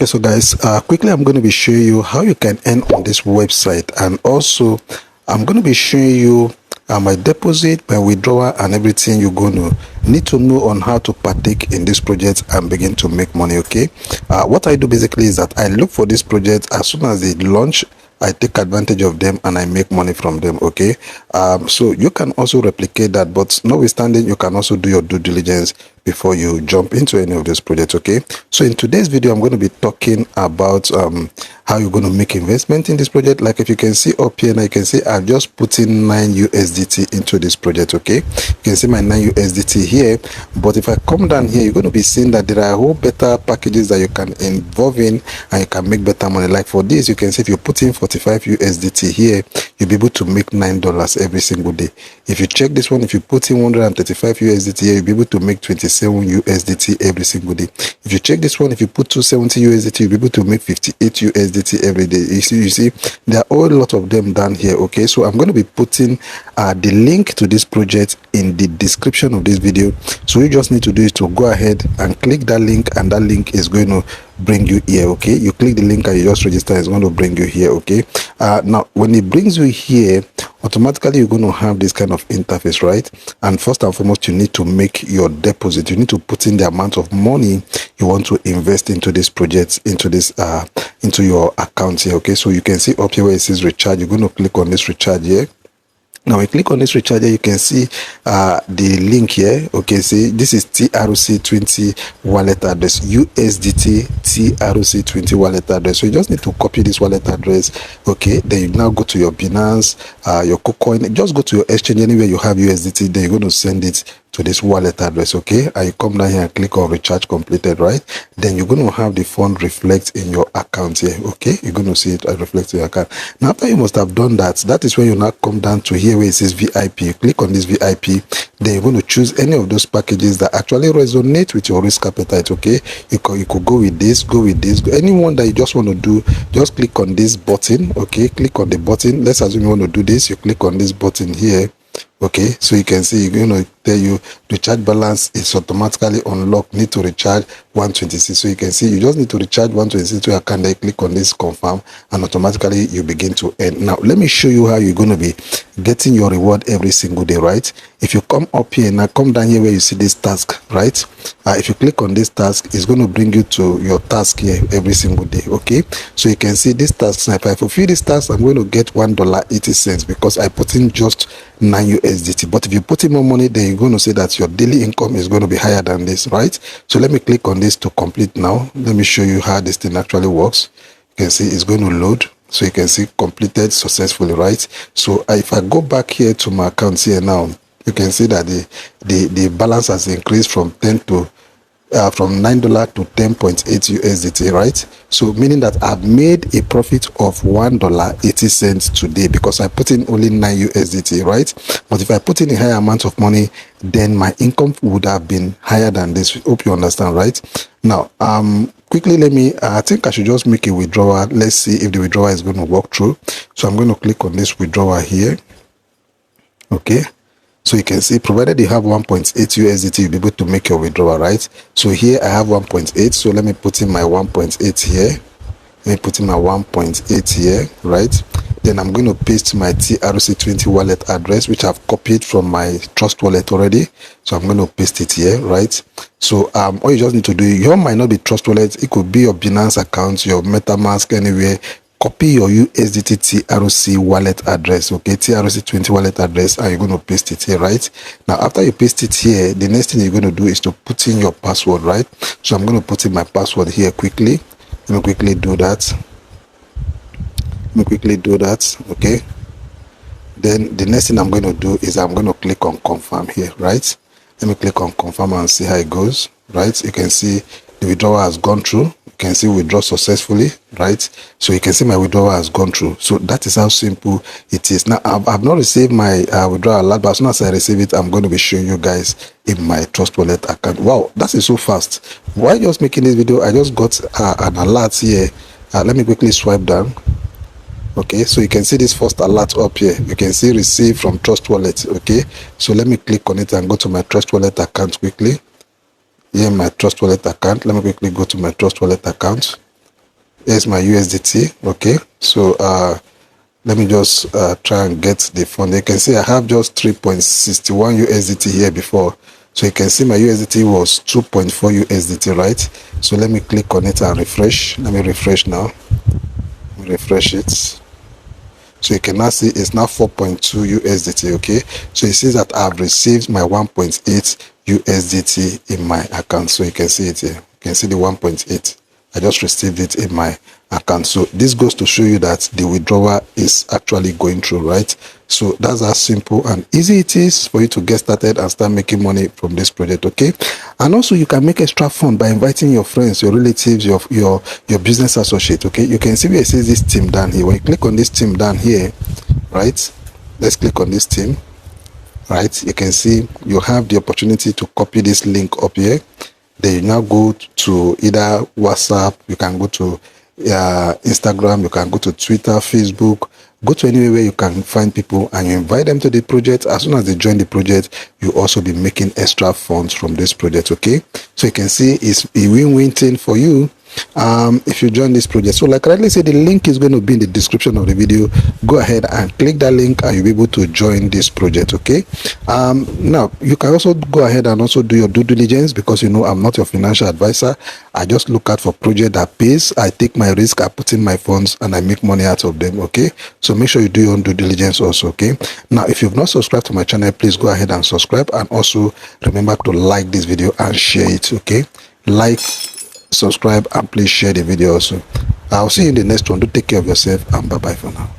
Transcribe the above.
Okay, so guys, quickly I'm going to be showing you how you can earn on this website, and also I'm going to be showing you my deposit, my withdrawal, and everything you're going to need to know on how to partake in this project and begin to make money. Okay, what I do basically is that I look for this project as soon as they launch. I take advantage of them and I make money from them. Okay, so you can also replicate that, but notwithstanding, you can also do your due diligence before you jump into any of these projects. Okay, so in today's video I'm going to be talking about how you're going to make investment in this project. Like if you can see up here now, you can see I've just put in 9 USDT into this project. Okay, you can see my 9 USDT here, but if I come down here, you're going to be seeing that there are whole better packages that you can involve in and you can make better money. Like for this, you can see if you put in 45 USDT here, you'll be able to make $9 every single day. If you check this one, if you put in 135 USDT here, you'll be able to make 27 USDT every single day. If you check this one, if you put 270 USDT, you'll be able to make 58 USDT every day. You see there are a whole lot of them down here. Okay, so I'm going to be putting the link to this project in the description of this video. So you just need to do is to go ahead and click that link, and that link is going to bring you here. Okay, you click the link and you just register. It's going to bring you here. Okay, now when it brings you here, automatically you're going to have this kind of interface, right? And first and foremost, you need to make your deposit. You need to put in the amount of money you want to invest into this project, into this into your account here. Okay, so you can see up here where it says recharge. You're going to click on this recharge here. Now we click on this recharger, you can see the link here. Okay, see this is TRC20 wallet address, USDT TRC20 wallet address. So you just need to copy this wallet address. Okay, then you now go to your Binance, your KuCoin, just go to your exchange anywhere you have USDT, then you're going to send it to this wallet address. Okay, and you come down here and click on recharge completed, right? Then you're going to have the fund reflect in your account here. Okay, you're going to see it reflect in your account. Now after you must have done that, that is when you now come down to here where it says VIP. You click on this VIP, then you're going to choose any of those packages that actually resonate with your risk appetite. Okay, you could go with this, anyone that you just want to do, just click on this button. Okay, click on the button. Let's assume you want to do this, you click on this button here. Okay, so you can see, you know, tell you the recharge balance is automatically unlocked, need to recharge 126. So you can see you just need to recharge 126 to your account. Then click on this confirm and automatically you begin to earn. Now let me show you how you're going to be getting your reward every single day, right? If you come up here now, come down here where you see this task, right? If you click on this task, it's going to bring you to your task here every single day. Okay, so you can see this task. If I fulfill this task, I'm going to get $1.80 because I put in just 9 USDT. But if you put in more money, then you're going to see that your daily income is going to be higher than this, right? So let me click on this to complete now. Let me show you how this thing actually works. You can see it's going to load. So you can see completed successfully, right? So if I go back here to my account here now, you can see that the balance has increased from $9 to 10.8 USDT, right? So meaning that I've made a profit of $1.80 today because I put in only 9 USDT, right? But if I put in a higher amount of money, then my income would have been higher than this. Hope you understand, right? Now, quickly, I think I should just make a withdrawal. Let's see if the withdrawal is going to work through. So I'm going to click on this withdrawal here. Okay. So you can see, provided you have 1.8 USDT, you'll be able to make your withdrawal, right? So here I have 1.8. So let me put in my 1.8 here. Let me put in my 1.8 here, right? Then I'm going to paste my TRC20 wallet address, which I've copied from my TrustWallet already. So I'm going to paste it here, right? So all you just need to do, your might not be TrustWallet. It could be your Binance account, your MetaMask, anywhere. Copy your USDT TRC wallet address, okay, TRC20 wallet address, and you're going to paste it here, right? Now, after you paste it here, the next thing you're going to do is to put in your password, right? So I'm going to put in my password here quickly. Let me quickly do that. Okay. Then the next thing I'm going to do is I'm going to click on confirm here, right? Let me click on confirm and see how it goes, right? You can see the withdrawal has gone through. You can see withdraw successfully, right? So you can see my withdrawal has gone through. So that is how simple it is. Now I've not received my withdrawal alert, but as soon as I receive it, I'm going to be showing you guys in my TrustWallet account. Wow, that is so fast. While just making this video, I just got an alert here. Let me quickly swipe down. Okay, so you can see this first alert up here. You can see receive from TrustWallet. Okay, so let me click on it and go to my TrustWallet account quickly. Here, my TrustWallet account. Let me quickly go to my TrustWallet account. Here's my USDT. Okay, so let me just try and get the fund. You can see I have just 3.61 USDT here before. So you can see my USDT was 2.4 USDT, right? So let me click on it and refresh. Let me refresh now. Let me refresh it. So you can now see it's now 4.2 USDT. Okay, so it says that I've received my 1.8 USDT in my account. So you can see it here. You can see the 1.8. I just received it in my account. So this goes to show you that the withdrawal is actually going through, right? So that's how simple and easy it is for you to get started and start making money from this project. Okay, and also you can make extra fun by inviting your friends, your relatives, your business associate. Okay, you can see where it says this team down here. When you click on this team down here, right, let's click on this team. Right, you can see you have the opportunity to copy this link up here. Then you now go to either WhatsApp, you can go to Instagram, you can go to Twitter, Facebook, go to anywhere where you can find people and you invite them to the project. As soon as they join the project, you also be making extra funds from this project. Okay, so you can see it's a win-win thing for you if you join this project. So like I rightly said, the link is going to be in the description of the video. Go ahead and click that link and you'll be able to join this project. Okay, now you can also go ahead and also do your due diligence, because you know I'm not your financial advisor. I just look out for project that pays. I take my risk, I put in my funds, and I make money out of them. Okay, so make sure you do your own due diligence also. Okay, now if you've not subscribed to my channel, please go ahead and subscribe, and also remember to like this video and share it. Okay, like, subscribe, and please share the video also. I'll see you in the next one. Do take care of yourself, and bye bye for now.